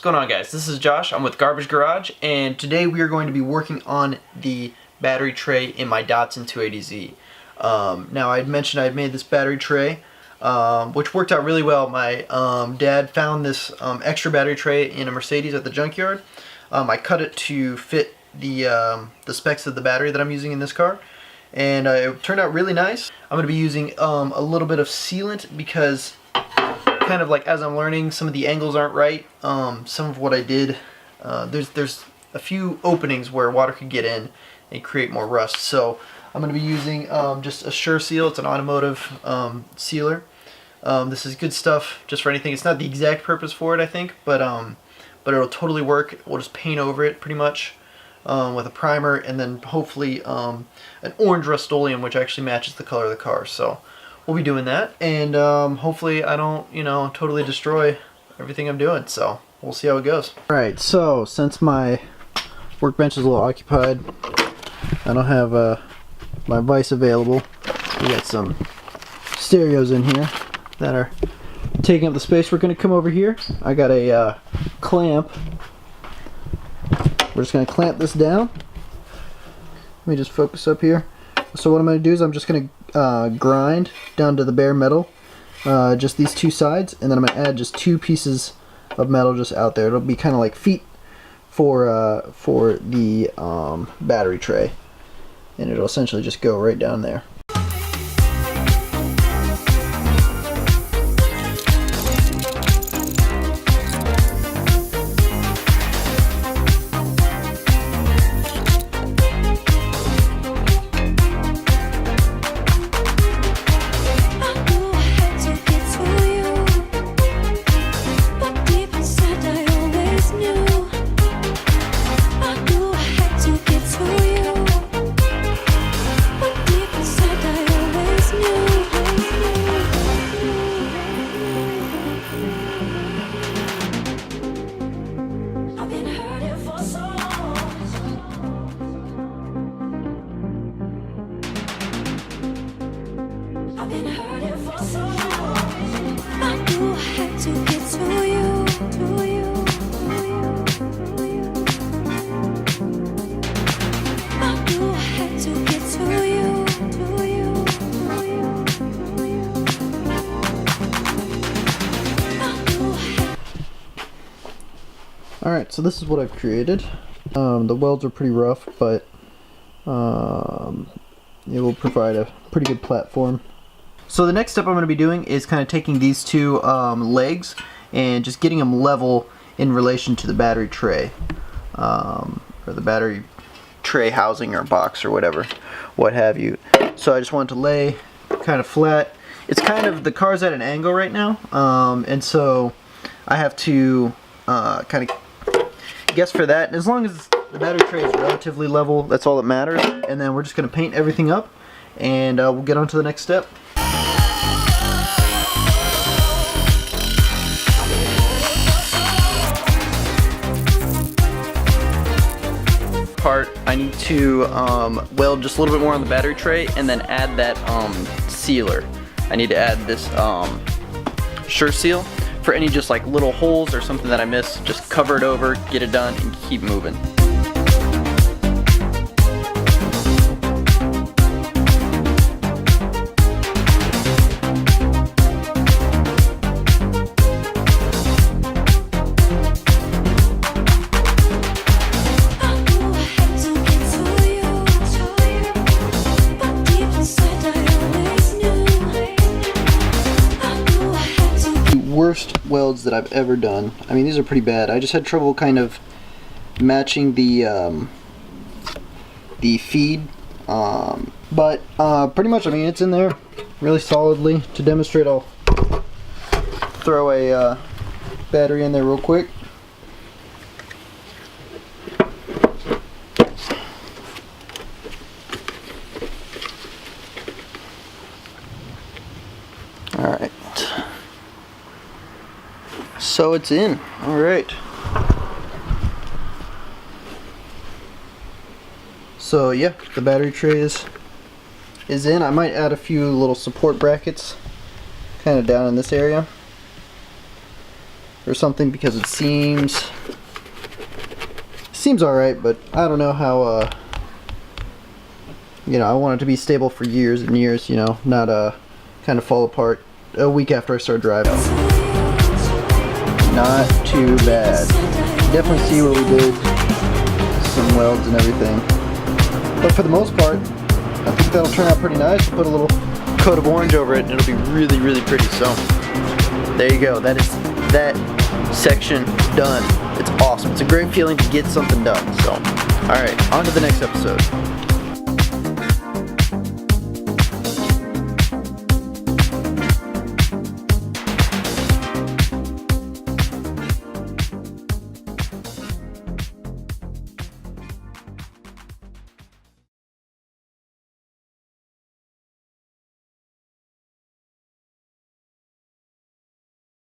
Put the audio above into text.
What's going on, guys? This is Josh. I'm with Garbage Garage, and today we are going to be working on the battery tray in my Datsun 280Z. Now, I had mentioned I had made this battery tray, which worked out really well. My dad found this extra battery tray in a Mercedes at the junkyard. I cut it to fit the specs of the battery that I'm using in this car, and it turned out really nice. I'm going to be using a little bit of sealant because kind of like as I'm learning, some of the angles aren't right. Some of what I did, there's a few openings where water could get in and create more rust. So I'm going to be using just a Sure-Seal. It's an automotive sealer. This is good stuff just for anything. It's not the exact purpose for it, I think, but it'll totally work. We'll just paint over it pretty much with a primer, and then hopefully an orange Rust-Oleum, which actually matches the color of the car. So we'll be doing that, and hopefully I don't, totally destroy everything I'm doing. So we'll see how it goes. Alright, so since my workbench is a little occupied, I don't have my vise available. We got some stereos in here that are taking up the space. We're going to come over here. I got a clamp. We're just going to clamp this down. Let me just focus up here. So what I'm going to do is I'm just going to grind down to the bare metal, just these two sides, and then I'm going to add just two pieces of metal just out there. It'll be kind of like feet for the battery tray, and it'll essentially just go right down there. Alright, so this is what I've created. The welds are pretty rough, but it will provide a pretty good platform. So the next step I'm going to be doing is kind of taking these two legs and just getting them level in relation to the battery tray, or the battery tray housing or box or whatever, what have you. So I just want to lay kind of flat. It's kind of, the car's at an angle right now, and so I have to kind of guess for that. And as long as the battery tray is relatively level, that's all that matters. And then we're just going to paint everything up, and we'll get on to the next step. Part, I need to weld just a little bit more on the battery tray and then add that sealer. I need to add this Sure-Seal for any just like little holes or something that I miss. Just cover it over, get it done, and keep moving. Worst welds that I've ever done. I mean, these are pretty bad. I just had trouble kind of matching the feed, but pretty much, I mean, it's in there really solidly. To demonstrate, I'll throw a battery in there real quick. Alright. So it's in. Alright. So yeah, the battery tray is in. I might add a few little support brackets kind of down in this area. or something, because it seems alright, but I don't know how, you know, I want it to be stable for years and years, you know, not kind of fall apart a week after I start driving. Not too bad. Definitely see where we did some welds and everything, but for the most part I think that'll turn out pretty nice. Put a little coat of orange over it and it'll be really, really pretty. So there you go. That is that section done. It's awesome. It's a great feeling to get something done. So alright, on to the next episode.